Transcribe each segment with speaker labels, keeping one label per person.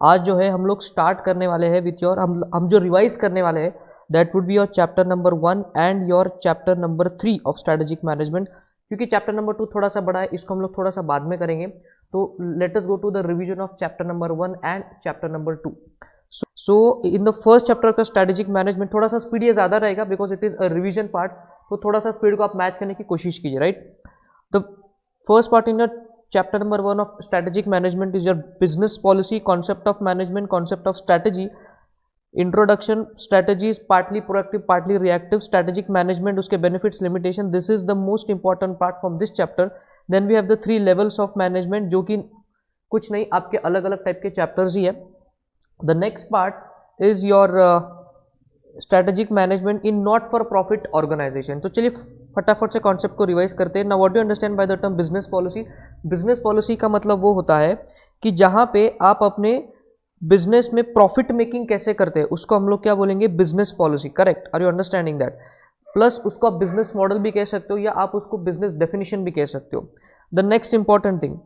Speaker 1: आज जो है हम लोग स्टार्ट करने वाले हैं विथ योर हम जो रिवाइज करने वाले हैं that would be your chapter number 1 and your chapter number 3 of strategic management. क्योंकि चैप्टर नंबर 2 थोड़ा सा बड़ा है, इसको हम लोग थोड़ा सा बाद में करेंगे। तो let us go to the revision of chapter number 1 and chapter number 2। So in the first chapter of strategic management थोड़ा सा स्पीड ये ज़्यादा रहेगा because it is a revision part, तो थोड़ा सा स्पीड को आप मैच करने की कोशिश कीजिए, right. The first part in your chapter number 1 of strategic management is your business policy, concept of management, concept of strategy, introduction, strategies, partly proactive, partly reactive, strategic management, उसके benefits, limitation. This is the most important part from this chapter. Then we have the 3 levels of management, जो कि कुछ नहीं आपके अलग अलग type के chapters ही है। The next part is your strategic management in not for profit organization. तो चलिए फटाफट से कॉन्सेप्ट को रिवाइज करते हैं ना। What do understand by the term business policy? Business policy का मतलब वो होता है कि जहां पे आप अपने बिजनेस में प्रॉफिट मेकिंग कैसे करते हैं उसको हम लोग क्या बोलेंगे, business policy. Correct, are you understanding that? Plus उसको आप बिजनेस मॉडल भी कह सकते हो या आप उसको बिजनेस डेफिनेशन भी कह सकते हो। द नेक्स्ट इंपॉर्टेंट थिंग,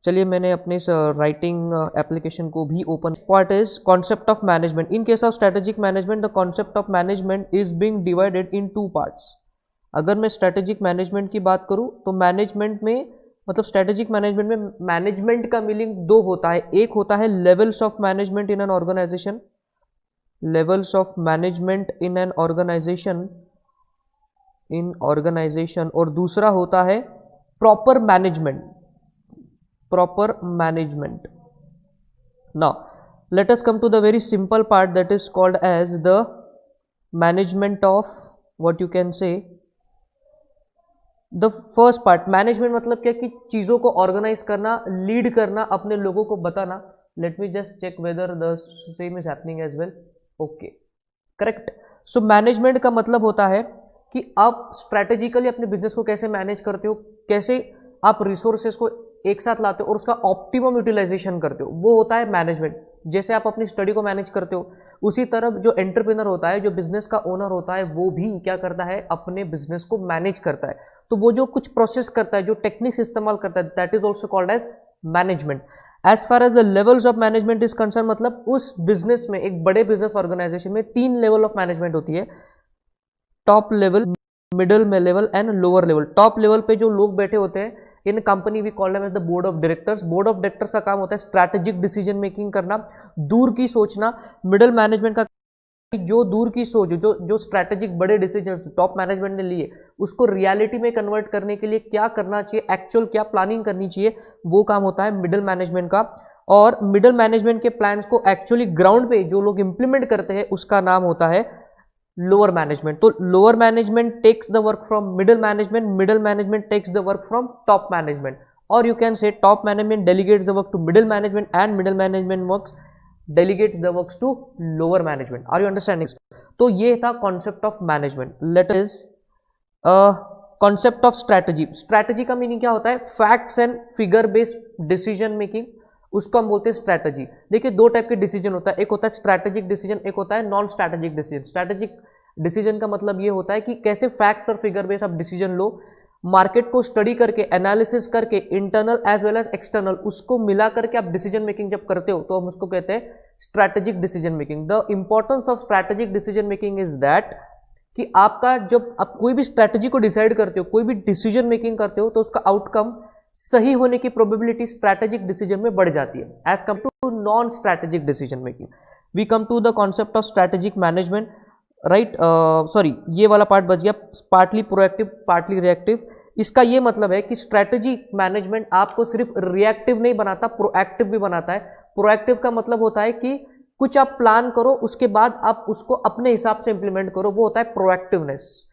Speaker 1: चलिए मैंने अपने इस राइटिंग एप्लीकेशन को भी open. Part is concept of management. In case of strategic management the concept of management is being divided in 2 parts. अगर मैं स्ट्रेटेजिक मैनेजमेंट की बात करूं तो मैनेजमेंट में मतलब स्ट्रेटेजिक मैनेजमेंट में मैनेजमेंट का मीनिंग 2 होता है। एक होता है levels of management in an organization, levels of management in an organization, और दूसरा होता है proper management, proper management. Now let us come to the very simple part that is called as the management of what you can say the first part। Management मतलब क्या कि चीजों को organise करना, लीड करना, अपने लोगों को बताना। Let me just check whether the same is happening as well. Okay, correct. So management का मतलब होता है कि आप स्ट्रैटेजिकली अपने बिजनेस को कैसे मैनेज करते हो, कैसे आप रिसोर्सेज को एक साथ लाते हो और उसका ऑप्टिमम यूटिलाइजेशन करते हो, वो होता है मैनेजमेंट। जैसे आप अपनी स्टडी को मैनेज करते हो उसी तरह जो एंटरप्रेन्योर होता है, जो बिजनेस का ओनर होता है, वो भी क्या करता है, अपने बिजनेस को मैनेज करता है। तो वो जो कुछ प्रोसेस करता है, जो टेक्निक्स इस्तेमाल करता है, that is also called as management. As far as the levels of management is concern, मतलब उस बिजनेस में, एक बड़े बिजनेस ऑर्गेनाइजेशन में 3 लेवल ऑफ मैनेजमेंट होती है। टॉप लेवल, मिडल में level and lower level. Top level पे जो लोग बैठे होते हैं in company we call them as the board of directors. Board of directors का काम होता है स्ट्रैटेजिक डिसीजन मेकिंग करना, दूर की सोचना। मिडिल मैनेजमेंट का जो दूर की सोच, जो स्ट्रैटेजिक बड़े डिसीजंस टॉप मैनेजमेंट ने लिए उसको रियलिटी में कन्वर्ट करने के लिए क्या करना चाहिए, एक्चुअल क्या प्लानिंग करनी चाहिए, वो काम होता है मिडिल मैनेजमेंट का। और मिडिल मैनेजमेंट के प्लान्स को एक्चुअली ग्राउंड पे जो लोग इंप्लीमेंट करते हैं उसका नाम होता है लोअर मैनेजमेंट। तो lower management takes the work from middle management, middle management takes the work from top management, और you can say top management delegates the work to middle management and middle management works delegates the works to lower management. Are you understanding? तो ये था concept of management. Let is concept of strategy. Strategy का meaning क्या होता है, facts and figure based decision making, उसको हम बोलते हैं स्ट्रैटेजी। देखिए 2 टाइप के डिसीजन होता है, एक होता है स्ट्रैटेजिक डिसीजन, एक होता है non strategic decision. Strategic decision का मतलब ये होता है कि कैसे फैक्ट्स और फिगर बेस आप डिसीजन लो, मार्केट को स्टडी करके, एनालिसिस करके, internal as well as external, उसको मिला करके आप डिसीजन मेकिंग जब करते हो तो हम उसको कहते हैं strategic decision making. The importance of strategic decision making is that कि आपका जब आप कोई भी स्ट्रैटेजी को डिसाइड करते हो, कोई भी डिसीजन मेकिंग करते हो, तो उसका आउटकम सही होने की प्रोबेबिलिटी स्ट्रैटेजिक डिसीजन में बढ़ जाती है as come to non strategic decision making. We come to the concept of strategic management, right. Sorry, ये वाला पार्ट बच गया, पार्टली प्रोएक्टिव पार्टली रिएक्टिव। इसका ये मतलब है कि स्ट्रैटेजी मैनेजमेंट आपको सिर्फ रिएक्टिव नहीं बनाता, प्रोएक्टिव भी बनाता है। प्रोएक्टिव का मतलब होता है कि कुछ आप प्लान करो, उसके बाद आप उसको अपने हिसाब से इंप्लीमेंट करो, वो होता है प्रोएक्टिवनेस।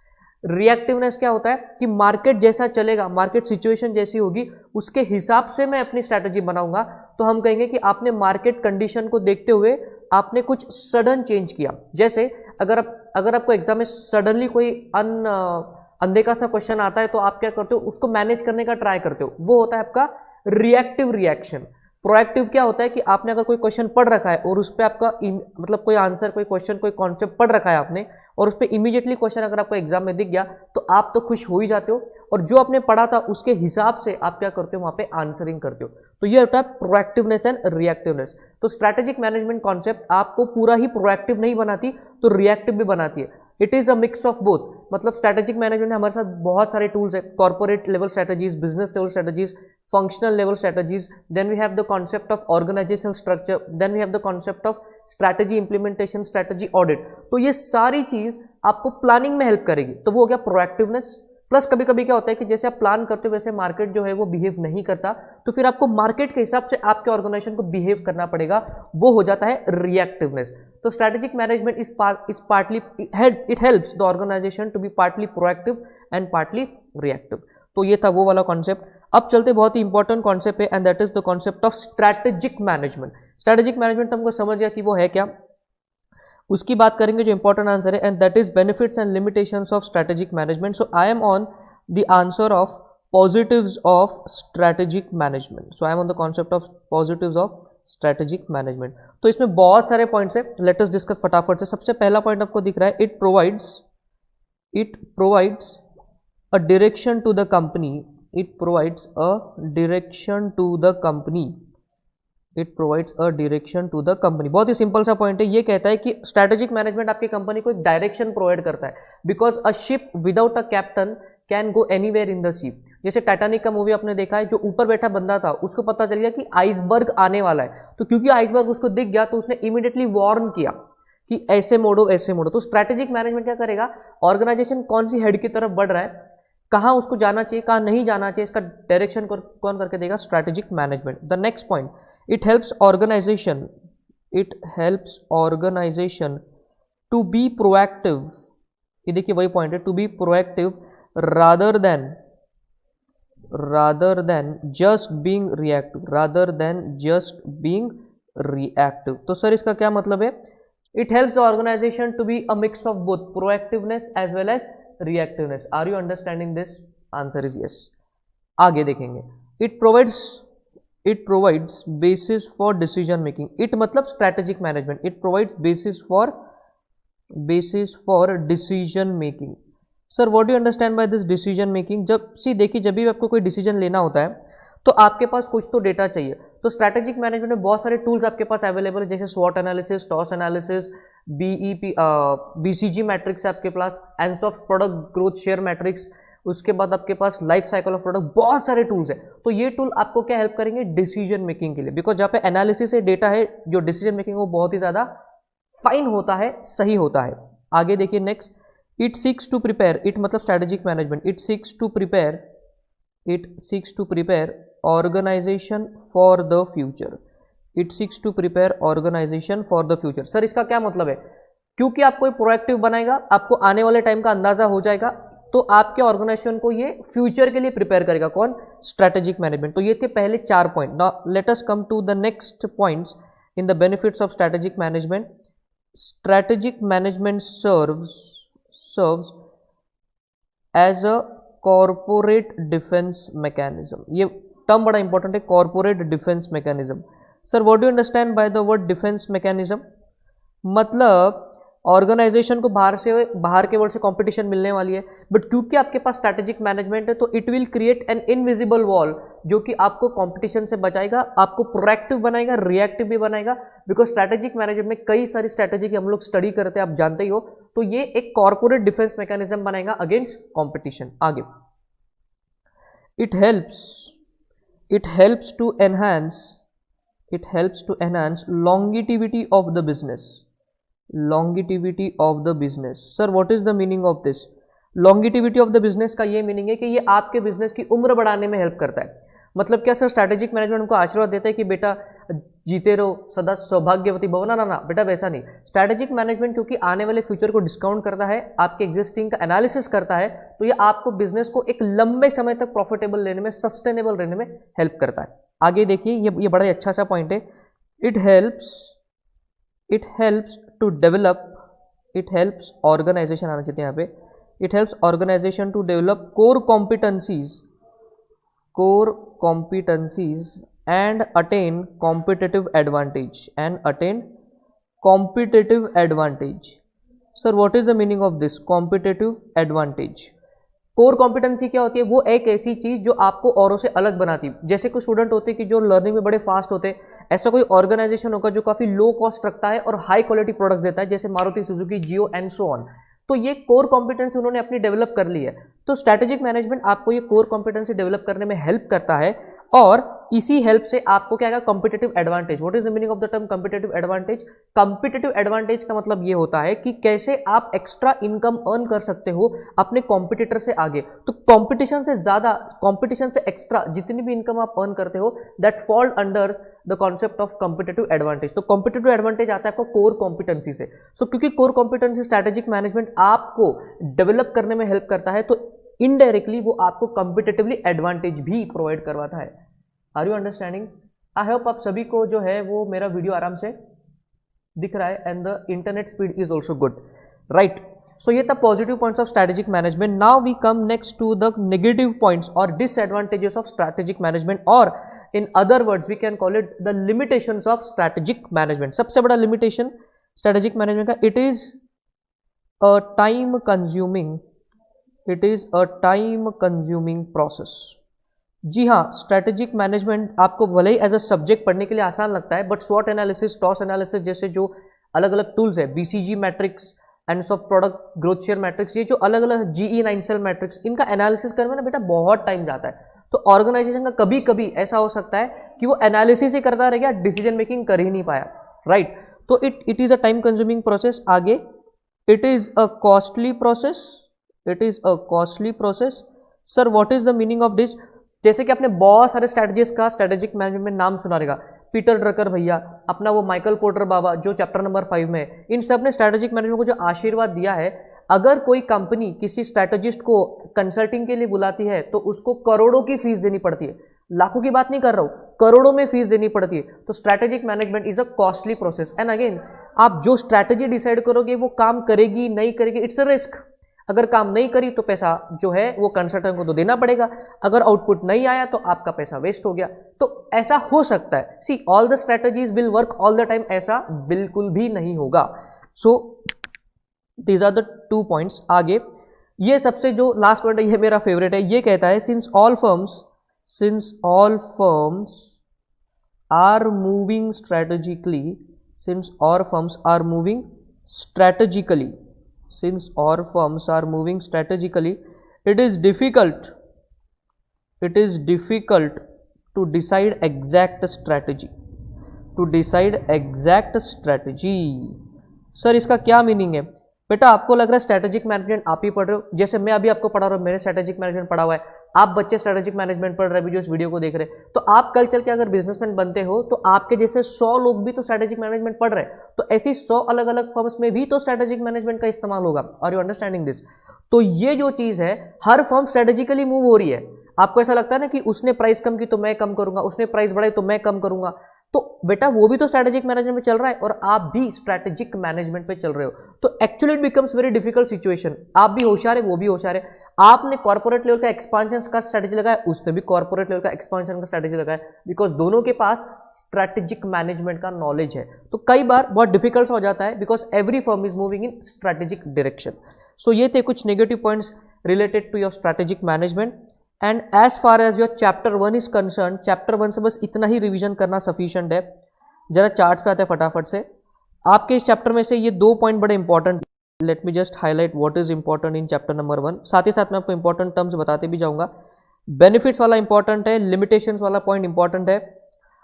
Speaker 1: रिएक्टिवनेस क्या होता है कि मार्केट जैसा चलेगा, मार्केट सिचुएशन जैसी होगी, उसके हिसाब से मैं अपनी स्ट्रैटेजी बनाऊंगा। तो हम कहेंगे कि आपने मार्केट कंडीशन को देखते हुए आपने कुछ सडन चेंज किया। जैसे अगर आपको एग्जाम में सडनली कोई अनदेखा सा क्वेश्चन आता है तो आप क्या करते हो, उसको मैनेज करने का ट्राई करते हो, वो होता है आपका रिएक्टिव रिएक्शन। प्रोएक्टिव क्या होता है कि आपने अगर कोई क्वेश्चन पढ़ रखा है और उस पर आपका मतलब कोई आंसर, कोई क्वेश्चन, कोई कॉन्सेप्ट पढ़ रखा है आपने और उस पर इमीडिएटली क्वेश्चन अगर आपको एग्जाम में दिख गया तो आप तो खुश हो ही जाते हो, और जो आपने पढ़ा था उसके हिसाब से आप क्या करते हो, वहां पे आंसरिंग करते हो। तो ये होता है प्रोएक्टिवनेस एंड रिएक्टिवनेस। तो स्ट्रैटेजिक मैनेजमेंट कॉन्सेप्ट आपको पूरा ही प्रोएक्टिव नहीं बनाती, तो रिएक्टिव भी बनाती है। It is a mix of both. मतलब स्ट्रैटेजिक मैनेजमेंट हमारे साथ बहुत सारे टूल्स है, corporate level strategies, business level strategies, functional level strategies, then we have the concept of organizational structure, then we have the concept of strategy implementation, strategy audit. तो ये सारी चीज आपको प्लानिंग में हेल्प करेगी। तो वो हो गया प्रोएक्टिवनेस। प्लस कभी कभी क्या होता है कि जैसे आप प्लान करते हो वैसे मार्केट जो है वो बिहेव नहीं करता, तो फिर आपको मार्केट के हिसाब से आपके ऑर्गेनाइजेशन को बिहेव करना पड़ेगा, वो हो जाता है रिएक्टिवनेस। तो strategic management is partly it helps the organization to be partly proactive and partly reactive. तो ये था वो वाला कॉन्सेप्ट। अब चलते बहुत ही इंपॉर्टेंट कॉन्सेप्ट है, and that is the concept of strategic management. Strategic management हमको समझ गया कि वो है क्या, उसकी बात करेंगे जो इंपॉर्टेंट आंसर है, and that is benefits and limitations of strategic management. So I am on the answer of positives of strategic management. So I am on the concept of positives of strategic management. तो इसमें बहुत सारे points है, let us discuss फटाफट से। सबसे पहला point आपको दिख रहा है, it provides a direction to the company. It provides a direction to the company. It provides a direction to the company. बहुत ही सिंपल सा पॉइंट है, ये कहता है कि स्ट्रैटेजिक मैनेजमेंट आपकी कंपनी को एक डायरेक्शन प्रोवाइड करता है, because a ship without a captain can go anywhere in the sea. जैसे टाइटैनिक का मूवी आपने देखा है, जो ऊपर बैठा बंदा था उसको पता चल गया कि आइसबर्ग आने वाला है, तो क्योंकि आइसबर्ग उसको दिख गया तो उसने इमीडिएटली वार्न किया कि ऐसे मोड़ो ऐसे मोड़ो। तो स्ट्रैटेजिक मैनेजमेंट क्या करेगा, ऑर्गेनाइजेशन कौन सी हेड की तरफ बढ़ रहा है, कहाँ उसको जाना चाहिए, कहाँ नहीं जाना चाहिए, इसका डायरेक्शन कौन करके देगा, strategic management. The next point, it helps organization to be proactive। ये देखिए वही पॉइंट है, to be proactive rather than just being reactive। तो सर इसका क्या मतलब है, it helps the organization to be a mix of both proactiveness as well as reactiveness। are you understanding this? answer is yes। आगे देखेंगे, it provides basis for decision making। it मतलब strategic management, it provides basis for decision making। Sir what do you understand by this decision making? देखिए जब भी आपको कोई decision लेना होता है तो आपके पास कुछ तो डेटा चाहिए। तो स्ट्रैटेजिक मैनेजमेंट में बहुत सारे टूल्स आपके पास अवेलेबल है, जैसे स्वॉट analysis, TOWS analysis, BCG matrix है आपके पास, Ansoff's product growth share matrix, उसके बाद आपके पास लाइफ साइकिल ऑफ प्रोडक्ट, बहुत सारे टूल्स है। तो ये टूल आपको क्या हेल्प करेंगे, डिसीजन मेकिंग के लिए, बिकॉज जहाँ पे एनालिसिस है, डेटा है, जो डिसीजन मेकिंग वो बहुत ही ज्यादा फाइन होता है, सही होता है। आगे देखिए next, it seeks to prepare. It मतलब strategic management, it seeks to prepare organization for the future. It seeks to prepare organization for the future. Sir इसका क्या मतलब है, क्योंकि आपको प्रोएक्टिव बनाएगा, आपको आने वाले टाइम का अंदाजा हो जाएगा, तो आपके ऑर्गेनाइजेशन को ये फ्यूचर के लिए प्रिपेयर करेगा। कौन, स्ट्रैटेजिक मैनेजमेंट। तो ये थे पहले 4 point. Now let us come to the next points in the benefits of strategic management. Strategic management serves as a corporate defence mechanism. ये टर्म बड़ा इंपॉर्टेंट है, corporate defence mechanism. Sir what do you understand by the word defence mechanism? मतलब organization को बाहर के world से competition मिलने वाली है, बट क्योंकि आपके पास स्ट्रैटेजिक मैनेजमेंट है तो it will create an invisible wall, जो कि आपको कंपटीशन से बचाएगा, आपको प्रोएक्टिव बनाएगा, रिएक्टिव भी बनाएगा। बिकॉज स्ट्रैटेजिक मैनेजमेंट में कई सारी स्ट्रैटेजी की हम लोग स्टडी करते हैं, आप जानते ही हो। तो ये एक कॉर्पोरेट डिफेंस मैकेनिज्म बनाएगा अगेंस्ट कॉम्पिटिशन। आगे, it helps to enhance longevity of the business. Longevity of the business. Sir what is the meaning of this? Longevity of the business का ये मीनिंग है कि ये आपके बिजनेस की उम्र बढ़ाने में हेल्प करता है। मतलब क्या सर, स्ट्रैटेजिक मैनेजमेंट उनको आशीर्वाद देता है कि बेटा जीते रहो, सदा सौभाग्यवती भव? ना बेटा, वैसा नहीं। स्ट्रैटेजिक मैनेजमेंट क्योंकि आने वाले फ्यूचर को डिस्काउंट करता है, आपके एग्जिस्टिंग का एनालिसिस करता है, तो ये आपको बिजनेस को एक लंबे समय तक प्रॉफिटेबल लेने में, सस्टेनेबल रहने में हेल्प करता है। आगे देखिए, ये बड़ा अच्छा सा पॉइंट है। It helps to develop, it helps organization आना चाहिए यहाँ पे, it helps organization to develop core competencies and attain competitive advantage. And attain competitive advantage. Sir, what is the meaning of this competitive advantage? Core competency क्या होती है? वो एक ऐसी चीज जो आपको औरों से अलग बनाती है। जैसे कुछ स्टूडेंट होते हैं कि जो लर्निंग में बड़े फास्ट होते हैं, ऐसा कोई ऑर्गेनाइजेशन होगा जो काफी लो कॉस्ट रखता है और हाई क्वालिटी प्रोडक्ट देता है, जैसे Maruti Suzuki, Jio and so on. तो ये कोर कॉम्पिटेंसी उन्होंने अपनी डेवलप कर ली है। तो स्ट्रैटेजिक मैनेजमेंट आपको ये कोर कॉम्पिटेंसी डेवलप करने में हेल्प करता है और इसी हेल्प से आपको क्या competitive advantage. What is the meaning of the term competitive advantage? Competitive advantage का मतलब ये होता है कि कैसे आप एक्स्ट्रा इनकम अर्न कर सकते हो अपने कॉम्पिटिटर से आगे। तो कॉम्पिटिशन से ज्यादा, कॉम्पिटिशन से एक्स्ट्रा जितनी भी इनकम आप अर्न करते हो, that fall under the concept of competitive advantage. तो कॉम्पिटिटिव एडवांटेज आता है आपको कोर कॉम्पिटेंसी से। सो क्योंकि कोर कॉम्पिटेंसी स्ट्रैटेजिक मैनेजमेंट आपको डेवलप करने में हेल्प करता है, तो इनडायरेक्टली वो आपको कॉम्पिटिटिवली एडवांटेज भी प्रोवाइड करवाता है। Are you understanding? I hope आप सभी को जो है वो मेरा वीडियो आराम से दिख रहा है and the internet speed is also good, right? So ये था positive points of strategic management. Now we come next to the negative points और डिसएडवांटेजेस ऑफ स्ट्रैटेजिक मैनेजमेंट, और in other words we can call it the limitations of strategic management. सबसे बड़ा limitation strategic management का, it is a time consuming, it is a time consuming process. जी हाँ, strategic management आपको भले ही as a subject पढ़ने के लिए आसान लगता है, बट स्वॉट एनालिसिस, टॉस एनालिसिस जैसे जो अलग अलग टूल्स है, BCG matrix, ends of product growth share matrix, ये जो अलग अलग जीई 9 सेल मैट्रिक्स, इनका एनालिसिस करने में ना बेटा बहुत टाइम जाता है। तो ऑर्गेनाइजेशन का कभी कभी ऐसा हो सकता है कि वो एनालिसिस ही करता रह गया, डिसीजन मेकिंग कर ही नहीं पाया, राइट? तो it is a time consuming process. आगे, it is a costly process, it is a costly process. Sir, what is the meaning of this? जैसे कि आपने बहुत सारे स्ट्रैटेजिस्ट का स्ट्रैटेजिक मैनेजमेंट में नाम सुना रहेगा, पीटर ड्रकर भैया, अपना वो माइकल पोर्टर बाबा जो चैप्टर नंबर 5 में है, इन सब ने स्ट्रैटेजिक मैनेजमेंट को जो आशीर्वाद दिया है। अगर कोई कंपनी किसी स्ट्रैटेजिस्ट को कंसल्टिंग के लिए बुलाती है तो उसको करोड़ों की फीस देनी पड़ती है, लाखों की बात नहीं कर रहा हूँ, करोड़ों में फीस देनी पड़ती है। तो strategic management is a costly process. And again, आप जो स्ट्रैटेजी डिसाइड करोगे वो काम करेगी नहीं करेगी, इट्स अ रिस्क। अगर काम नहीं करी तो पैसा जो है वो कंसल्टेंट को तो देना पड़ेगा, अगर आउटपुट नहीं आया तो आपका पैसा वेस्ट हो गया। तो ऐसा हो सकता है, see all the strategies will work all the time, ऐसा बिल्कुल भी नहीं होगा। So these are the 2 points. आगे ये सबसे जो लास्ट पॉइंट है, ये मेरा फेवरेट है। ये कहता है since all firms are moving strategically, since all firms are moving strategically, since all firms are moving strategically, it is difficult to decide exact strategy, sir इसका क्या मीनिंग है? बेटा आपको लग रहा है स्ट्रैटेजिक मैनेजमेंट आप ही पढ़ रहे हो, जैसे मैं अभी आपको पढ़ा रहा हूँ, मैंने स्ट्रैटेजिक मैनेजमेंट पढ़ा हुआ है, आप बच्चे स्ट्रैटेजिक मैनेजमेंट पढ़ रहे हैं जो इस वीडियो को देख रहे हैं। तो आप कल चल के अगर बिजनेसमैन बनते हो तो आपके जैसे 100 लोग भी तो स्ट्रैटेजिक मैनेजमेंट पढ़ रहे हैं, तो ऐसी 100 अलग अलग फर्म्स में भी तो स्ट्रैटेजिक मैनेजमेंट का इस्तेमाल होगा। Are you understanding this? तो ये जो चीज है, हर फर्म स्ट्रैटेजिकली मूव हो रही है। आपको ऐसा लगता है ना कि उसने प्राइस कम की तो मैं कम करूंगा, उसने प्राइस बढ़ाई तो मैं कम करूंगा, तो बेटा वो भी तो स्ट्रैटेजिक मैनेजमेंट में चल रहा है और आप भी स्ट्रैटेजिक मैनेजमेंट पे चल रहे हो। तो actually it becomes very difficult situation. आप भी होशियार है, वो भी होशियार है। आपने कॉर्पोरेट लेवल का एक्सपांशन का स्ट्रैटेजी लगाया, उसने भी कॉर्पोरेट लेवल का एक्सपांशन का स्ट्रैटेजी लगाया, बिकॉज दोनों के पास स्ट्रैटेजिक मैनेजमेंट का नॉलेज है। तो कई बार बहुत डिफिकल्ट हो जाता है because every firm is moving in strategic direction. So ये थे कुछ negative points related to your strategic management. And as far as your chapter 1 is concern, chapter 1 से बस इतना ही रिवीजन करना सफिशिएंट है। जरा चार्ट्स पे आते हैं फटाफट से। आपके इस चैप्टर में से ये 2 पॉइंट बड़े important, late me just highlight what is important in chapter number 1। साथ ही साथ मैं आपको इंपॉर्टेंट टर्म्स बताते भी जाऊंगा। बेनिफिट्स वाला इंपॉर्टेंट है, लिमिटेशंस वाला पॉइंट इंपॉर्टेंट है।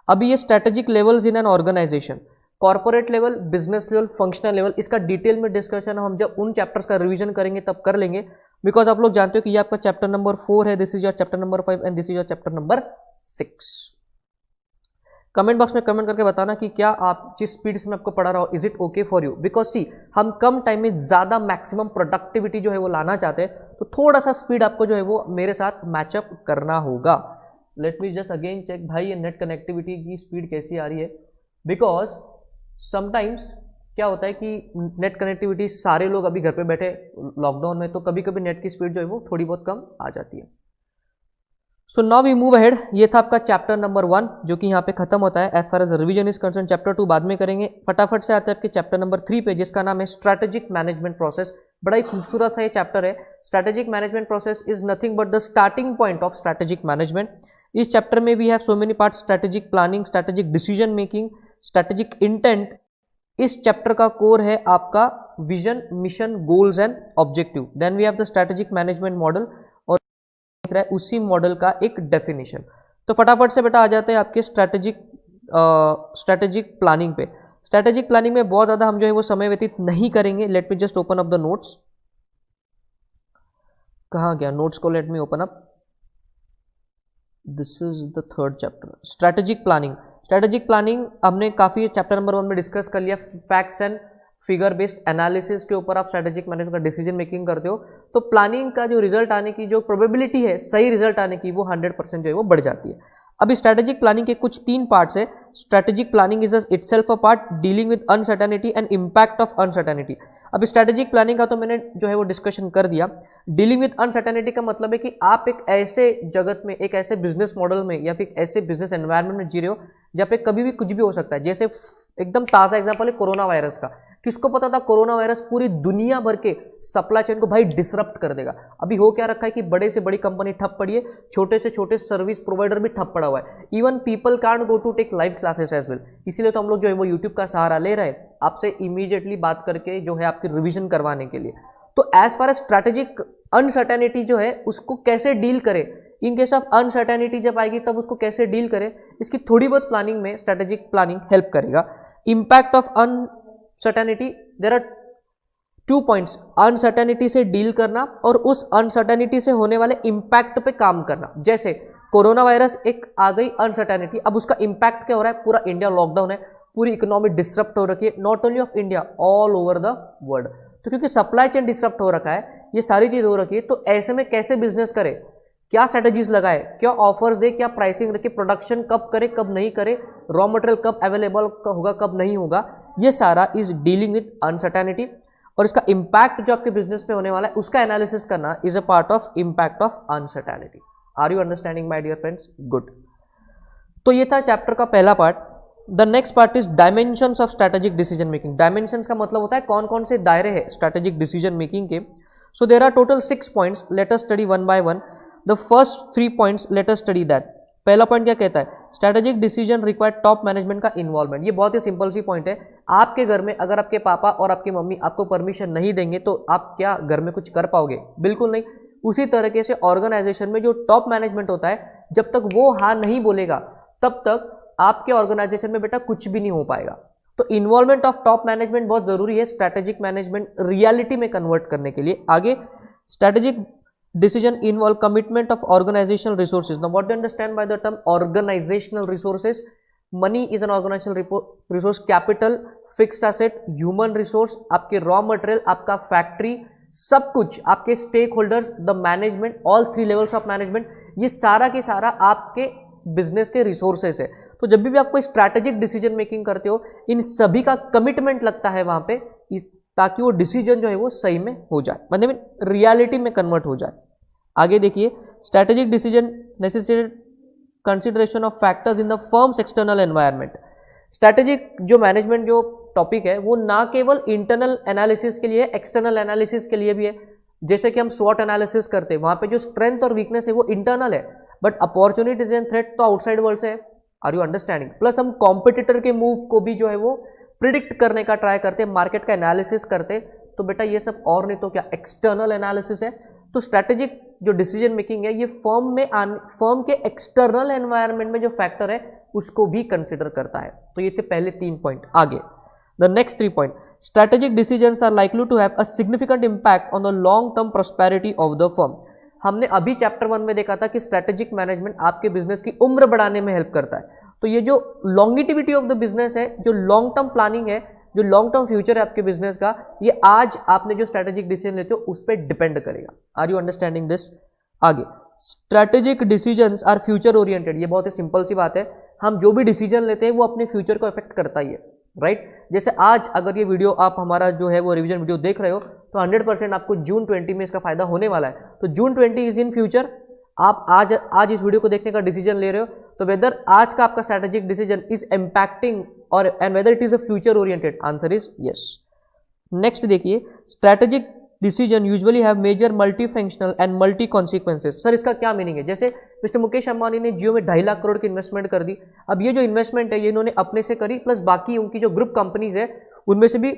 Speaker 1: अभी ये strategic levels in an organization, corporate level, business level, functional level, इसका डिटेल में डिस्कशन हम जब उन चैप्टर्स का रिवीजन करेंगे तब कर लेंगे, बिकॉज आप लोग जानते हो कि ये आपका चैप्टर नंबर 4 है, this is your chapter number 5 and this is your chapter number 6। Comment box में कमेंट करके बताना कि क्या आप जिस स्पीड से मैं आपको पढ़ा रहा हूँ is it okay for you, because see हम कम टाइम में ज्यादा मैक्सिमम प्रोडक्टिविटी जो है वो लाना चाहते हैं, तो थोड़ा सा स्पीड आपको जो है वो मेरे साथ मैचअप करना होगा। Let me just again check भाई ये नेट कनेक्टिविटी की स्पीड कैसी आ रही है, बिकॉज समटाइम्स क्या होता है कि नेट कनेक्टिविटी सारे लोग अभी घर पे बैठे लॉकडाउन में, तो कभी कभी नेट की स्पीड जो है वो थोड़ी बहुत कम आ जाती है। So now we move ahead. ये था आपका चैप्टर नंबर 1 जो कि यहाँ पे खत्म होता है। As far as revision is concern chapter 2 बाद में करेंगे। फटाफट से आते हैं आपके चैप्टर नंबर 3 पे जिसका नाम है स्ट्रैटेजिक मैनेजमेंट प्रोसेस। बड़ा ही खूबसूरत सा ये चैप्टर है। Strategic management process is nothing but the starting point of strategic management. इस चैप्टर में we have so many parts, strategic planning, strategic decision making, strategic intent. इस चैप्टर का कोर है आपका vision, mission, goals and objective. Then we have the strategic management model और उसी model का एक डेफिनेशन। तो फटाफट से बेटा आ जाते हैं आपके स्ट्रैटेजिक प्लानिंग पे। स्ट्रैटेजिक प्लानिंग में बहुत ज्यादा हम जो है वो समय व्यतीत नहीं करेंगे। Late me just open up the notes. कहाँ गया नोट्स को? Let me open up. This is the third chapter, strategic planning. Strategic planning हमने काफी चैप्टर नंबर 1 में डिस्कस कर लिया। Facts and figure based analysis के ऊपर आप स्ट्रैटेजिक मैनेजमेंट का डिसीजन मेकिंग करते हो तो प्लानिंग का जो रिजल्ट आने की जो प्रोबेबिलिटी है, सही रिजल्ट आने की, वो 100% जो है वो बढ़ जाती है। अभी स्ट्रैटेजिक प्लानिंग के कुछ 3 पार्ट्स है। Strategic planning is itself a part dealing with uncertainty and impact of uncertainty. अभी स्ट्रैटेजिक प्लानिंग का तो मैंने जो है वो डिस्कशन कर दिया। डीलिंग विद अनसर्टेनिटी का मतलब है कि आप एक ऐसे जगत में, एक ऐसे बिजनेस मॉडल में या फिर ऐसे बिजनेस एनवायरनमेंट में जी रहे हो जहाँ पे कभी भी कुछ भी हो सकता है। जैसे एकदम ताज़ा एग्जांपल है कोरोना वायरस का। किसको पता था कोरोना वायरस पूरी दुनिया भर के सप्लाई चेन को भाई डिसरप्ट कर देगा। अभी हो क्या रखा है कि बड़े से बड़ी कंपनी ठप पड़ी है, छोटे से छोटे सर्विस प्रोवाइडर भी ठप पड़ा हुआ है। Even people can't go to take live classes as well. इसीलिए तो हम लोग जो है वो यूट्यूब का सहारा ले रहे हैं आपसे इमीडिएटली बात करके जो है आपकी रिविजन करवाने के लिए। तो as far as strategic uncertainty जो है उसको कैसे डील करें, इन केस ऑफ अनसर्टेनिटी जब आएगी तब उसको कैसे डील करें, इसकी थोड़ी बहुत प्लानिंग में स्ट्रैटेजिक प्लानिंग हेल्प करेगा। Impact of uncertainty, there are 2 points, uncertainty से डील करना और उस अनसर्टेनिटी से होने वाले इंपैक्ट पे काम करना। जैसे कोरोना वायरस एक आ गई अनसर्टेनिटी, अब उसका इंपैक्ट क्या हो रहा है? पूरा इंडिया लॉकडाउन है, पूरी इकोनॉमी डिसरप्ट हो रखी है, not only of India, all over the world. तो क्योंकि सप्लाई चेन डिसरप्ट हो रखा है, ये सारी चीज हो रखी है, तो ऐसे में कैसे बिजनेस करे, क्या स्ट्रेटेजीज लगाए, क्या ऑफर्स दे, क्या प्राइसिंग रखे, प्रोडक्शन कब करे कब नहीं करे, रॉ मटेरियल कब अवेलेबल होगा कब नहीं होगा, ये सारा इज डीलिंग विद अनसर्टेनिटी। और इसका इंपैक्ट जो आपके बिजनेस पे होने वाला है उसका एनालिसिस करना is a part of impact of uncertainty. Are you understanding my dear friends? Good. तो ये था चैप्टर का पहला part. The next part is dimensions of strategic decision making. Dimensions का मतलब होता है कौन कौन से दायरे हैं स्ट्रैटेजिक डिसीजन मेकिंग के। So there are total 6 points, let us study one by one. The first 3 points let us study that. पहला पॉइंट क्या कहता है? Strategic decision require top management का इन्वॉल्वमेंट। ये बहुत ही सिंपल सी पॉइंट है। आपके घर में अगर आपके पापा और आपकी मम्मी आपको परमिशन नहीं देंगे तो आप क्या घर में कुछ कर पाओगे? बिल्कुल नहीं। उसी तरीके से ऑर्गेनाइजेशन में जो टॉप मैनेजमेंट होता है, जब तक वो हाँ नहीं बोलेगा तब तक आपके ऑर्गेनाइजेशन में बेटा कुछ भी नहीं हो पाएगा। तो इन्वॉल्वमेंट ऑफ टॉप मैनेजमेंट बहुत जरूरी है स्ट्रैटेजिक मैनेजमेंट रियलिटी में कन्वर्ट करने के लिए। आगे, strategic decision involve commitment of organizational resources. Now what do you understand by the term organizational resources? Money is an organizational resource, capital, fixed asset, human resource, आपके raw material, आपका factory, सब कुछ आपके stakeholders, the management, all 3 levels of management, ये सारा के सारा आपके बिजनेस के रिसोर्सेस है। तो जब भी आप कोई स्ट्रैटेजिक डिसीजन मेकिंग करते हो, इन सभी का कमिटमेंट लगता है वहां पे, ताकि वो डिसीजन जो है वो सही में हो जाए, मतलब रियलिटी में कन्वर्ट हो जाए। आगे देखिए, strategic decision necessitated consideration of factors in the firm's external environment. Strategic जो मैनेजमेंट जो टॉपिक है वो ना केवल इंटरनल एनालिसिस के लिए, एक्सटर्नल एनालिसिस के लिए भी है। जैसे कि हम स्वॉट एनालिसिस करते हैं, वहां पे जो स्ट्रेंथ और वीकनेस है वो इंटरनल है, बट अपॉर्चुनिटीज एंड थ्रेट तो आउटसाइड वर्ल्ड से है। Are you understanding? प्लस हम कॉम्पिटिटर के मूव को भी जो है वो प्रिडिक्ट करने का ट्राई करते हैं, मार्केट का एनालिसिस करते, तो बेटा ये सब और नहीं तो क्या एक्सटर्नल एनालिसिस है। तो स्ट्रैटेजिक जो डिसीजन मेकिंग है ये फर्म के एक्सटर्नल एनवायरनमेंट में जो फैक्टर है उसको भी कंसिडर करता है। तो ये थे पहले 3 पॉइंट। आगे, the next 3 point, strategic decisions are likely to have a significant impact on the long term prosperity of the firm. हमने अभी चैप्टर 1 में देखा था कि स्ट्रैटेजिक मैनेजमेंट आपके बिजनेस की उम्र बढ़ाने में हेल्प करता है। तो ये जो लॉन्गिटिविटी ऑफ द बिजनेस है, जो लॉन्ग टर्म प्लानिंग है, जो लॉन्ग टर्म फ्यूचर है आपके बिजनेस का, ये आज आपने जो स्ट्रैटेजिक डिसीजन लेते हो उस पर डिपेंड करेगा। Are you understanding this? आगे, strategic decisions are future oriented. ये बहुत ही सिंपल सी बात है, हम जो भी डिसीजन लेते हैं वो अपने फ्यूचर को इफेक्ट करता ही है, राइट? जैसे आज अगर ये वीडियो आप हमारा जो है वो रिवीजन वीडियो देख रहे हो तो 100% आपको जून 20 में इसका फायदा होने वाला है। तो जून 20 इज इन फ्यूचर, आप आज इस वीडियो को देखने का डिसीजन ले रहे हो, तो वेदर आज का आपका स्ट्रैटेजिक डिसीजन इज इम्पैक्टिंग और and whether it is a future oriented, answer is yes. Next देखिए, strategic decision usually have major multi functional and multi consequences. Sir इसका क्या मीनिंग है? जैसे मिस्टर मुकेश अंबानी ने जियो में 2.5 लाख करोड़ की इन्वेस्टमेंट कर दी। अब ये जो इन्वेस्टमेंट है ये इन्होंने अपने से करी, प्लस बाकी उनकी जो ग्रुप कंपनीज है उनमें से भी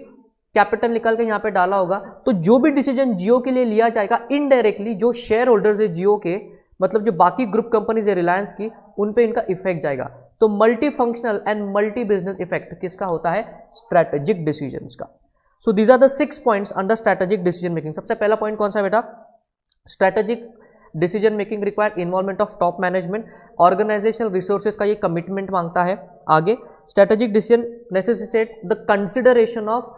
Speaker 1: कैपिटल निकाल के यहाँ पे डाला होगा। तो जो भी डिसीजन जियो के लिए लिया जाएगा, इनडायरेक्टली जो शेयर होल्डर्स है जियो के, मतलब जो बाकी ग्रुप कंपनीज है रिलायंस की, उन पे इनका इफेक्ट जाएगा। तो multi functional and multi business effect किसका होता है? स्ट्रैटेजिक डिसीजंस का। So these are the 6 points under strategic decision making. सबसे पहला पॉइंट कौन सा है बेटा? Strategic decision making require involvement of top management, organizational resources का ये कमिटमेंट मांगता है। आगे, strategic decision necessitate the consideration of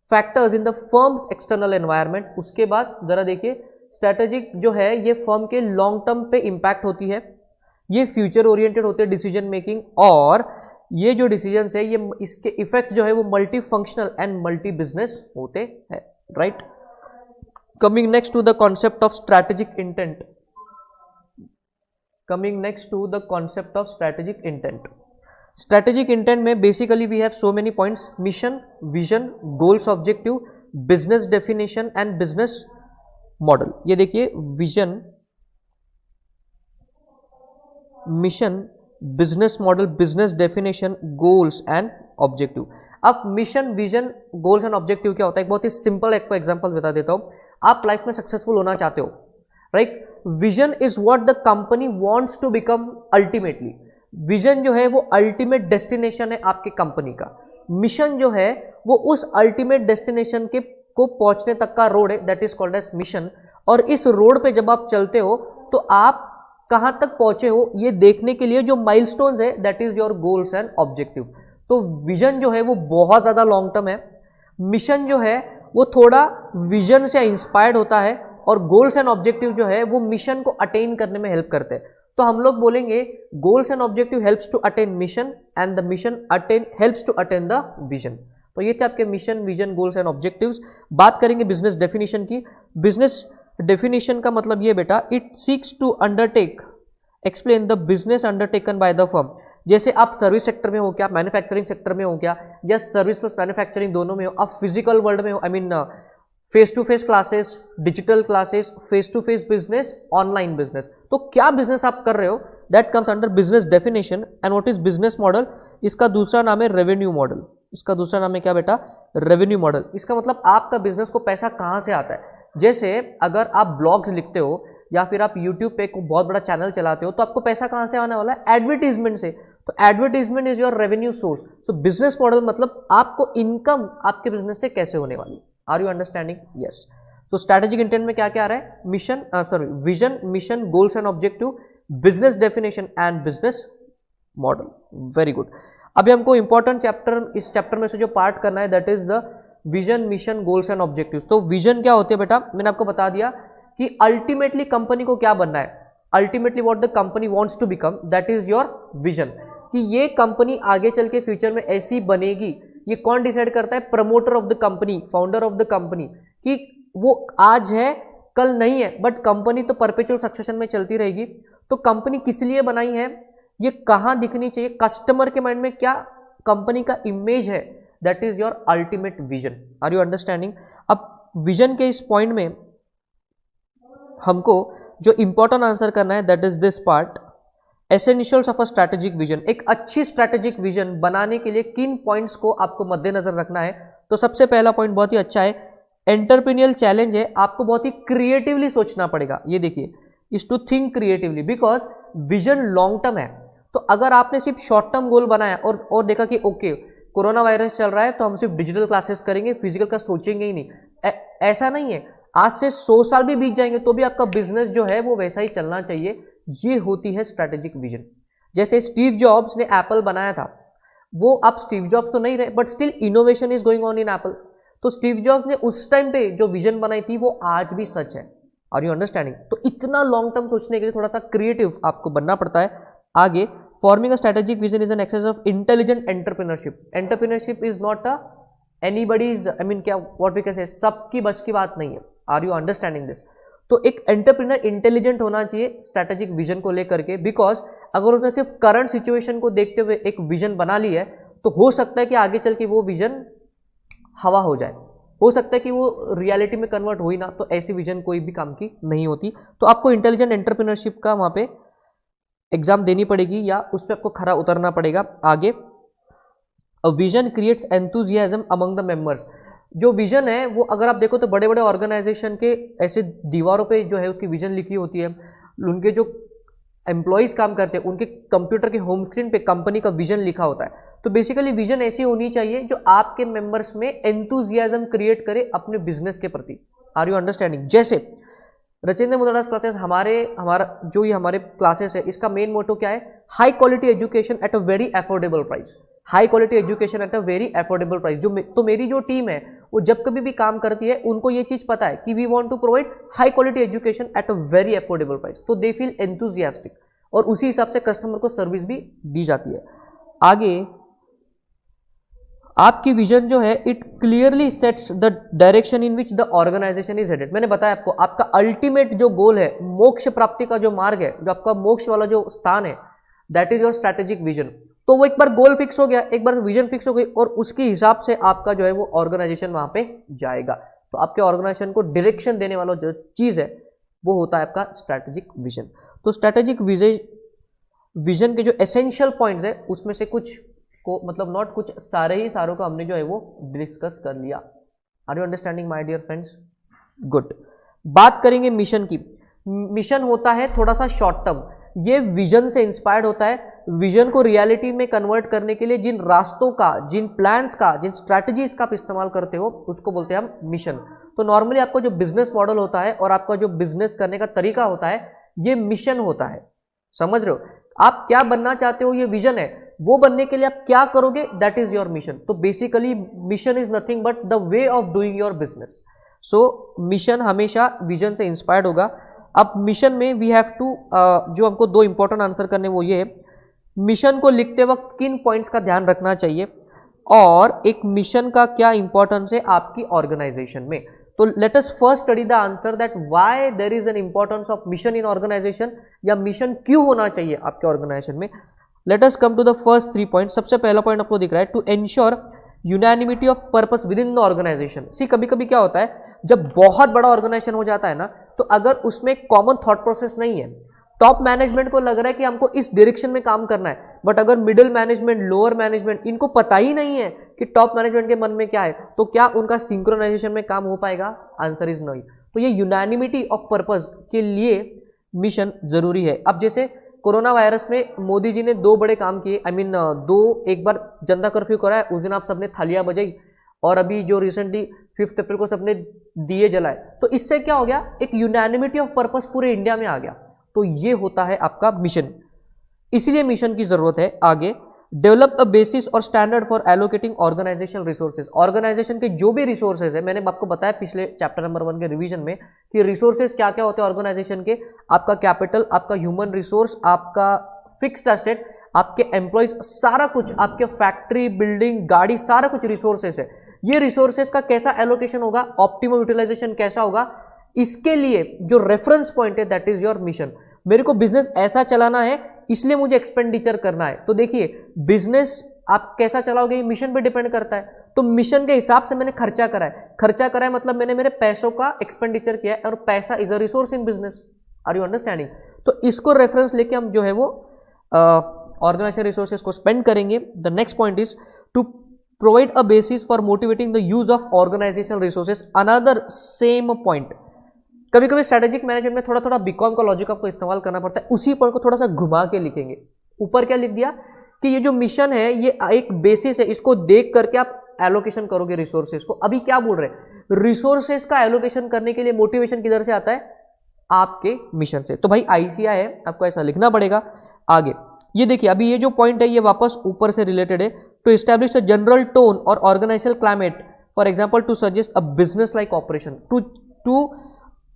Speaker 1: factors in the firm's external environment. उसके बाद जरा देखिए, स्ट्रैटेजिक जो है ये फर्म के लॉन्ग टर्म पे इंपैक्ट होती है, ये फ्यूचर ओरिएंटेड होते हैं डिसीजन मेकिंग, और ये जो डिसीजंस है ये इसके इफेक्ट जो है वो multi functional and multi business होते हैं, right. Coming next to the concept of strategic intent. Coming next to the concept of strategic intent. Strategic intent में basically we have so many points: mission, vision, goals, objective, business definition and business model. ये देखिए, vision, mission, business model, business definition, goals and objective. अब mission, vision, goals and objective क्या होता है? एक बहुत ही सिंपल एक एग्जांपल बता देता हूं। आप लाइफ में सक्सेसफुल होना चाहते हो, right? Vision is what the company wants to become ultimately. Vision जो है वो अल्टीमेट डेस्टिनेशन है आपके कंपनी का। मिशन जो है वो उस अल्टीमेट डेस्टिनेशन के को पहुंचने तक का रोड है, that is called as mission. और इस रोड पे जब आप चलते हो तो आप कहां तक पहुंचे हो ये देखने के लिए जो माइलस्टोन्स है, that is your goals and objective. तो विजन जो है वो बहुत ज्यादा लॉन्ग टर्म है, मिशन जो है वो थोड़ा विजन से इंस्पायर्ड होता है, और गोल्स एंड ऑब्जेक्टिव जो है वो मिशन को अटेन करने में हेल्प करते हैं। तो हम लोग बोलेंगे goals and objective helps to attain mission and the mission helps to attain the vision. तो ये थे आपके mission, vision, goals and objectives. बात करेंगे बिजनेस डेफिनेशन की। बिजनेस डेफिनेशन का मतलब ये बेटा, it seeks to undertake explain the business undertaken by the firm. जैसे आप सर्विस सेक्टर में हो क्या, मैन्युफैक्चरिंग सेक्टर में हो क्या, या सर्विस प्लस मैन्युफैक्चरिंग दोनों में हो, आप फिजिकल वर्ल्ड में हो, I mean face to face classes, digital classes, face to face business, online business, तो क्या बिजनेस आप कर रहे हो, that comes under business definition. And what is business model? इसका दूसरा नाम है रेवेन्यू मॉडल। इसका दूसरा नाम है क्या बेटा? Revenue model. इसका मतलब आपका बिजनेस को पैसा कहां से आता है। जैसे अगर आप ब्लॉग्स लिखते हो या फिर आप यूट्यूब पे को बहुत बड़ा चैनल चलाते हो, तो आपको पैसा कहां से आने वाला है? एडवर्टीजमेंट से। तो advertisement is your revenue source. So business model मतलब आपको इनकम आपके बिजनेस से कैसे होने वाली। Are you understanding? यस। तो स्ट्रैटेजिक इंटेंट में क्या क्या आ रहा है? Mission, vision, mission, goals and objective, business definition and business model. Very good. अभी हमको इंपॉर्टेंट चैप्टर, इस चैप्टर में से जो पार्ट करना है, that is the vision, mission, goals and objectives. तो विजन क्या होते हैं बेटा? मैंने आपको बता दिया कि अल्टीमेटली कंपनी को क्या बनना है, ultimately what the company wants to become, that is your vision. कि ये कंपनी आगे चल के फ्यूचर में ऐसी बनेगी, ये कौन डिसाइड करता है? Promoter of the company, founder of the company. कि वो आज है कल नहीं है, बट कंपनी तो परपेचुअल सक्सेशन में चलती रहेगी। तो कंपनी किस लिए बनाई है, ये कहां दिखनी चाहिए, कस्टमर के माइंड में क्या कंपनी का इमेज है, that is your ultimate vision. Are you understanding? अब विजन के इस पॉइंट में हमको जो इंपॉर्टेंट आंसर करना है, that is this part, essentials of a strategic vision. एक अच्छी स्ट्रैटेजिक विजन बनाने के लिए किन पॉइंट्स को आपको मद्देनजर रखना है। तो सबसे पहला पॉइंट बहुत ही अच्छा है, एंटरप्रेन्योरियल चैलेंज है, आपको बहुत ही क्रिएटिवली सोचना पड़ेगा। ये देखिए, is to think creatively, because vision long term है। तो अगर आपने सिर्फ शॉर्ट टर्म गोल बनाया और देखा कि ओके कोरोना वायरस चल रहा है तो हम सिर्फ डिजिटल क्लासेस करेंगे, फिजिकल का सोचेंगे ही नहीं, ऐसा नहीं है। आज से 100 साल भी बीत जाएंगे तो भी आपका बिजनेस जो है वो वैसा ही चलना चाहिए। ये होती है स्ट्रैटेजिक विजन। जैसे स्टीव जॉब्स ने एप्पल बनाया था, वो अब स्टीव जॉब्स तो नहीं रहे, but still innovation is going on in Apple. तो स्टीव जॉब्स ने उस टाइम पे जो विजन बनाई थी वो आज भी सच है। Are you understanding? तो इतना लॉन्ग टर्म सोचने के लिए थोड़ा सा क्रिएटिव आपको बनना पड़ता है। आगे, forming a strategic vision is an exercise of intelligent entrepreneurship. Entrepreneurship is not a anybody's, I mean क्या व्हाट वी कैन से, सबकी बस की बात नहीं है। Are you understanding this? तो एक एंटरप्रेन्योर इंटेलिजेंट होना चाहिए स्ट्रैटेजिक विजन को लेकर के, बिकॉज अगर उसने सिर्फ करंट सिचुएशन को देखते हुए एक विजन बना ली है तो हो सकता है कि आगे चल के वो विजन हवा हो जाए, हो सकता है कि वो रियलिटी में कन्वर्ट हुई ना, तो ऐसी विजन कोई भी काम की नहीं होती। तो आपको इंटेलिजेंट एंटरप्रेन्योरशिप का वहाँ पे एग्जाम देनी पड़ेगी या उस पर आपको खरा उतरना पड़ेगा। आगे, a vision creates enthusiasm among the members. जो विजन है वो अगर आप देखो तो बड़े बड़े ऑर्गेनाइजेशन के ऐसे दीवारों पे जो है उसकी विजन लिखी होती है, उनके जो एम्प्लॉयज काम करते हैं उनके कंप्यूटर के होम स्क्रीन पे कंपनी का विजन लिखा होता है। तो बेसिकली विजन ऐसी होनी चाहिए जो आपके मेंबर्स में एंथुजियाज्म क्रिएट करे अपने बिजनेस के प्रति। Are you understanding? जैसे रचिंद्र मुद्रास क्लासेस हमारे क्लासेस है, इसका मेन मोटो क्या है? High quality education at a very affordable price. High quality education at a very affordable price. तो मेरी जो टीम है वो जब कभी भी काम करती है उनको ये चीज पता है कि we want to provide high quality education at a very affordable price, तो दे फील एंथुजियास्टिक और उसी हिसाब से कस्टमर को सर्विस भी दी जाती है। आगे, आपकी विजन जो है it clearly sets the direction in which the organisation is headed. मैंने बताया आपको, आपका अल्टीमेट जो गोल है, मोक्ष प्राप्ति का जो मार्ग है, जो आपका मोक्ष वाला जो स्थान है, that is your strategic vision. तो वो एक बार गोल फिक्स हो गया, एक बार विजन फिक्स हो गई और उसके हिसाब से आपका जो है वो ऑर्गेनाइजेशन वहां पे जाएगा। तो आपके ऑर्गेनाइजेशन को डायरेक्शन देने वाला जो चीज है वो होता है आपका स्ट्रैटेजिक विजन। तो स्ट्रैटेजिक विजन के जो एसेंशियल पॉइंट्स है उसमें से कुछ को, मतलब नॉट कुछ, सारों को हमने जो है वो डिस्कस कर लिया। Are you understanding my dear friends? Good. बात करेंगे मिशन की। मिशन होता है थोड़ा सा शॉर्ट टर्म, ये विजन से इंस्पायर्ड होता है। विजन को रियलिटी में कन्वर्ट करने के लिए जिन रास्तों का, जिन प्लान्स का, जिन स्ट्रैटेजीज का आप इस्तेमाल करते हो उसको बोलते हैं हम मिशन। तो नॉर्मली आपका जो बिजनेस मॉडल होता है और आपका जो बिजनेस करने का तरीका होता है ये मिशन होता है। समझ रहे हो? आप क्या बनना चाहते हो ये विजन है, वो बनने के लिए आप क्या करोगे, दैट इज योर मिशन। तो basically mission is nothing but the way of doing your business. So mission हमेशा विजन से इंस्पायर्ड होगा। अब मिशन में वी हैव टू, जो हमको दो इंपॉर्टेंट आंसर करने वो ये है, मिशन को लिखते वक्त किन पॉइंट्स का ध्यान रखना चाहिए और एक मिशन का क्या इंपॉर्टेंस है आपकी ऑर्गेनाइजेशन में। तो let us first study the answer that why there is an importance of mission in organization, या मिशन क्यों होना चाहिए आपके ऑर्गेनाइजेशन में। Let us come to the first 3 point. सबसे पहला पॉइंट आपको दिख रहा है, to ensure unanimity of purpose within the organization. See कभी कभी क्या होता है, जब बहुत बड़ा ऑर्गेनाइजेशन हो जाता है ना, तो अगर उसमें कॉमन थॉट प्रोसेस नहीं है, टॉप मैनेजमेंट को लग रहा है कि हमको इस डायरेक्शन में काम करना है, बट अगर मिडिल मैनेजमेंट, लोअर मैनेजमेंट, इनको पता ही नहीं है कि टॉप मैनेजमेंट के मन में क्या है, तो क्या उनका सिंक्रोनाइजेशन में काम हो पाएगा? आंसर इज नहीं। तो ये यूनानिमिटी ऑफ पर्पस के लिए मिशन जरूरी है। अब जैसे कोरोना वायरस में मोदी जी ने 2 बड़े काम किए, एक बार जनता कर्फ्यू कराया, उस दिन आप सबने थालियां बजाई, और अभी जो रिसेंटली 5 अप्रैल को सबने दिए जलाए। तो इससे क्या हो गया, एक यूनानिमिटी ऑफ पर्पस पूरे इंडिया में आ गया। तो ये होता है आपका मिशन, इसीलिए मिशन की जरूरत है। आगे, डेवलप अ बेसिस और standard for allocating organisational resources. Organisation के जो भी रिसोर्सेज है, मैंने आपको बताया पिछले चैप्टर नंबर 1 के रिवीजन में कि रिसोर्सेज क्या क्या होते हैं ऑर्गेनाइजेशन के। आपका कैपिटल, आपका ह्यूमन रिसोर्स, आपका फिक्स्ड एसेट, आपके एम्प्लॉयज, सारा कुछ, आपके फैक्ट्री, बिल्डिंग, गाड़ी, सारा कुछ रिसोर्सेज है। ये रिसोर्सेज का कैसा एलोकेशन होगा, ऑप्टिमम यूटिलाइजेशन कैसा होगा, इसके लिए जो रेफरेंस पॉइंट है दैट इज योर मिशन। मेरे को बिजनेस ऐसा चलाना है, इसलिए मुझे एक्सपेंडिचर करना है। तो देखिए, बिजनेस आप कैसा चलाओगे ये मिशन पे डिपेंड करता है। तो मिशन के हिसाब से मैंने खर्चा करा है, मतलब मैंने मेरे पैसों का एक्सपेंडिचर किया है, और पैसा is a resource in business. Are you understanding? तो इसको रेफरेंस लेके हम जो है वो ऑर्गेनाइजेशन रिसोर्सेज को स्पेंड करेंगे। The next point is to provide a basis for motivating the use of organisational resources. Another same point, कभी कभी स्ट्रेटेजिक मैनेजमेंट में थोड़ा थोड़ा बीकॉम का लॉजिक आपको इस्तेमाल करना पड़ता है, उसी पॉइंट को थोड़ा सा घुमा के लिखेंगे। ऊपर क्या लिख दिया कि ये जो मिशन है ये एक बेसिस है, इसको देख करके आप एलोकेशन करोगे रिसोर्सेज को। अभी क्या बोल रहे हैं, रिसोर्सेज का एलोकेशन करने के लिए मोटिवेशन किधर से आता है, आपके मिशन से। तो भाई आईसीआई है, आपको ऐसा लिखना पड़ेगा। आगे ये देखिए, अभी ये जो पॉइंट है ये वापस ऊपर से रिलेटेड है। To establish a general tone और organizational climate, for example to suggest a business like operation. To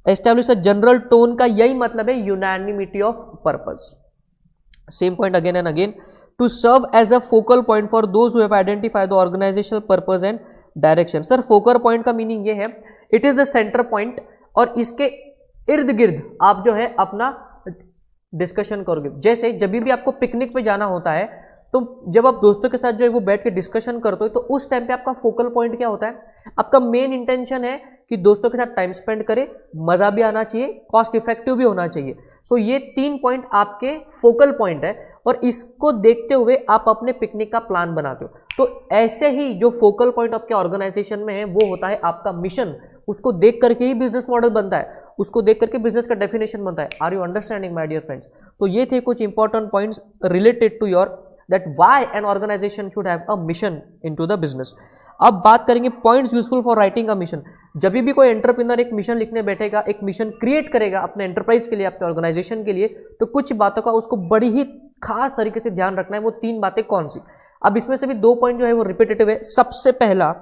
Speaker 1: establish a general tone का यही मतलब है unanimity of purpose. Same point again and again. To serve as a focal point for those who have identified the organizational purpose and direction. Sir focal point का meaning ये है, it is the center point, और इसके इर्द गिर्द आप जो है अपना डिस्कशन करोगे। जैसे जब भी आपको पिकनिक पे जाना होता है तो जब आप दोस्तों के साथ जो है वो बैठ के डिस्कशन करते हो तो उस टाइम पे आपका फोकल पॉइंट क्या होता है? आपका मेन इंटेंशन है कि दोस्तों के साथ टाइम स्पेंड करे, मजा भी आना चाहिए, कॉस्ट इफेक्टिव भी होना चाहिए। सो ये 3 पॉइंट आपके फोकल पॉइंट है और इसको देखते हुए आप अपने पिकनिक का प्लान बनाते हो। तो ऐसे ही जो फोकल पॉइंट आपके ऑर्गेनाइजेशन में है वो होता है आपका मिशन। उसको देख करके ही बिजनेस मॉडल बनता है, उसको देख करके बिजनेस का डेफिनेशन बनता है। Are you understanding my dear friends? तो ये थे कुछ important points related to your that why an organisation should have a mission into the business. अब बात करेंगे points useful for writing a mission. जब भी कोई एंटरप्रेन्योर एक मिशन लिखने बैठेगा, एक मिशन क्रिएट करेगा अपने एंटरप्राइज के लिए, अपने ऑर्गेनाइजेशन के लिए, तो कुछ बातों का उसको बड़ी ही खास तरीके से ध्यान रखना है। वो 3 बातें कौन सी? अब इसमें से भी 2 पॉइंट जो है वो रिपीटेटिव है। सबसे पहला,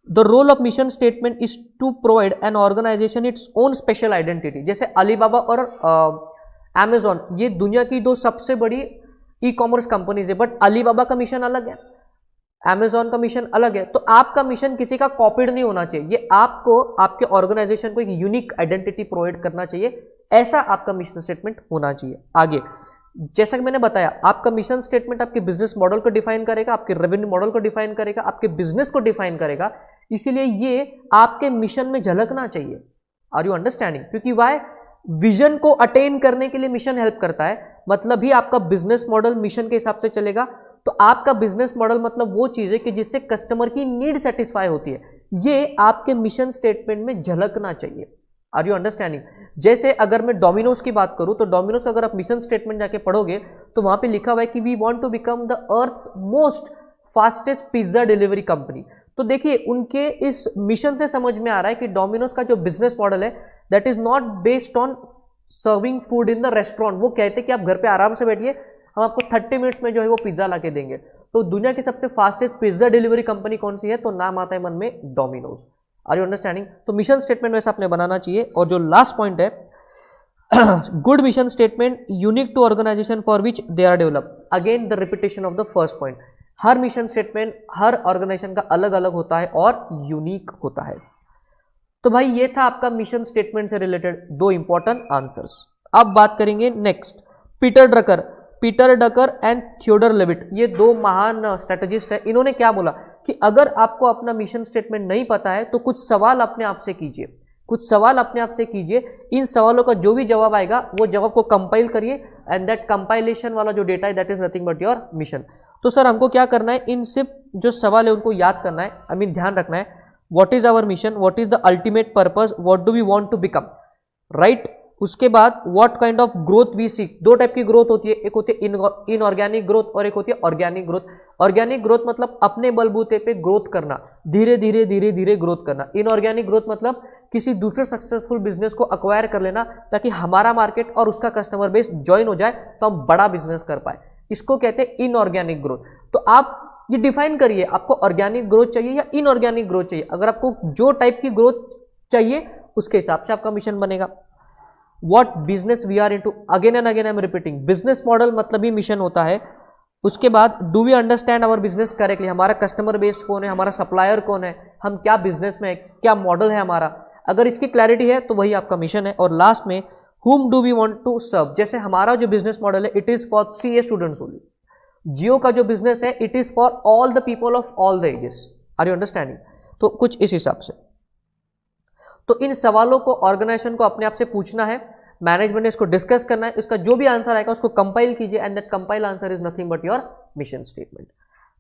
Speaker 1: the role of mission statement is to provide an organisation its own special identity. जैसे अलीबाबा और अमेजॉन, ये दुनिया की 2 सबसे बड़ी ई कॉमर्स कंपनीज है, बट अलीबाबा का मिशन अलग है, अमेजॉन का मिशन अलग है। तो आपका मिशन किसी का कॉपीड नहीं होना चाहिए, ये आपको आपके ऑर्गेनाइजेशन को एक यूनिक आइडेंटिटी प्रोवाइड करना चाहिए, ऐसा आपका मिशन स्टेटमेंट होना चाहिए। आगे जैसा कि मैंने बताया, आपका मिशन स्टेटमेंट आपके बिजनेस मॉडल को डिफाइन करेगा, आपके रेवेन्यू मॉडल को डिफाइन करेगा, आपके बिजनेस को डिफाइन करेगा, इसीलिए ये आपके मिशन में झलकना चाहिए। Are you understanding? क्योंकि वाई, विजन को अटेन करने के लिए मिशन हेल्प करता है, मतलब ही आपका बिजनेस मॉडल मिशन के हिसाब से चलेगा। तो आपका बिजनेस मॉडल मतलब वो चीज है कि जिससे कस्टमर की नीड सेटिस्फाई होती है, ये आपके मिशन स्टेटमेंट में झलकना चाहिए। Are you understanding? जैसे अगर मैं डोमिनोज की बात करूं तो डोमिनोज का अगर आप मिशन स्टेटमेंट जाके पढ़ोगे तो वहां पे लिखा हुआ है कि we want to become the earth's most fastest pizza delivery company. तो देखिए उनके इस मिशन से समझ में आ रहा है कि डोमिनोज का जो बिजनेस मॉडल है that is not based on serving food in the restaurant. वो कहते हैं कि आप घर पे आराम से बैठिए, हम आपको 30 मिनट्स में जो है वो पिज्जा ला के देंगे। तो दुनिया की सबसे फास्टेस्ट पिज्जा डिलीवरी कंपनी कौन सी है? तो नाम आता है मन में डोमिनोज। Are you understanding? तो मिशन स्टेटमेंट वैसे आपने बनाना चाहिए। और जो लास्ट पॉइंट है, good mission statement unique to organisation for which they are develop. Again the repetition of the first point, हर मिशन स्टेटमेंट हर ऑर्गेनाइजेशन का अलग अलग होता है और यूनिक होता है। तो भाई ये था आपका मिशन स्टेटमेंट से रिलेटेड 2 इंपॉर्टेंट आंसर्स। अब बात करेंगे next, Peter Drucker and Theodore Levitt, ये 2 महान स्ट्रेटेजिस्ट है। इन्होंने क्या बोला कि अगर आपको अपना मिशन स्टेटमेंट नहीं पता है तो कुछ सवाल अपने आप से कीजिए, कुछ सवाल अपने आप से कीजिए। इन सवालों का जो भी जवाब आएगा वो जवाब को कंपाइल करिए एंड दैट कंपाइलेशन वाला जो डेटा है that is nothing but your mission. तो सर हमको क्या करना है? इन सिर्फ जो सवाल है उनको याद करना है, आई मीन ध्यान रखना है। What is our mission, what is the ultimate purpose, what do we want to become, right. उसके बाद what kind of growth we seek. 2 type की ग्रोथ होती है, एक होती है इनऑर्गेनिक ग्रोथ और एक होती है ऑर्गेनिक ग्रोथ। ऑर्गेनिक ग्रोथ मतलब अपने बलबूते पे ग्रोथ करना, धीरे धीरे ग्रोथ करना। इनऑर्गेनिक ग्रोथ मतलब किसी दूसरे सक्सेसफुल बिजनेस को अक्वायर कर लेना ताकि हमारा मार्केट और उसका कस्टमर बेस ज्वाइन हो जाए तो हम बड़ा बिजनेस कर पाए, इसको कहते हैं इनऑर्गेनिक ग्रोथ। तो आप ये डिफाइन करिए, आपको ऑर्गेनिक ग्रोथ चाहिए या इनऑर्गेनिक ग्रोथ चाहिए। अगर आपको जो टाइप की ग्रोथ चाहिए उसके हिसाब से आपका मिशन बनेगा। What business we are into, again and again I am repeating, business model मतलब ही मिशन होता है। उसके बाद do we understand our business correctly, हमारा कस्टमर बेस कौन है, हमारा सप्लायर कौन है, हम क्या बिजनेस में है, क्या मॉडल है हमारा। अगर इसकी क्लैरिटी है तो वही आपका मिशन है। और लास्ट में whom do we want to serve, जैसे हमारा जो बिजनेस मॉडल है it is for CA students only. Jio का जो बिजनेस है it is for all the people of all the ages. Are you understanding? तो कुछ इस हिसाब से। तो इन सवालों को ऑर्गेनाइजेशन को अपने आप से पूछना है, मैनेजमेंट ने इसको डिस्कस करना है, इसका जो भी आंसर आएगा उसको कंपाइल कीजिए and that compile answer is nothing but your mission statement.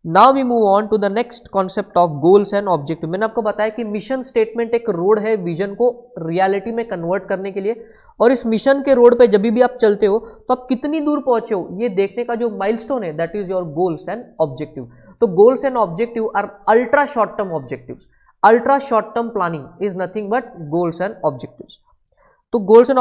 Speaker 1: Now we move on to the next concept of goals and objective. मैंने आपको बताया कि मिशन स्टेटमेंट एक रोड है विजन को रियलिटी में कन्वर्ट करने के लिए, और इस मिशन के रोड पे जब भी आप चलते हो तो आप कितनी दूर पहुंचे हो ये देखने का जो माइलस्टोन है that is your goals and objective. तो goals and objective are ultra short term objectives. Ultra short term planning is nothing but goals and objectives. तो गोल्स एंड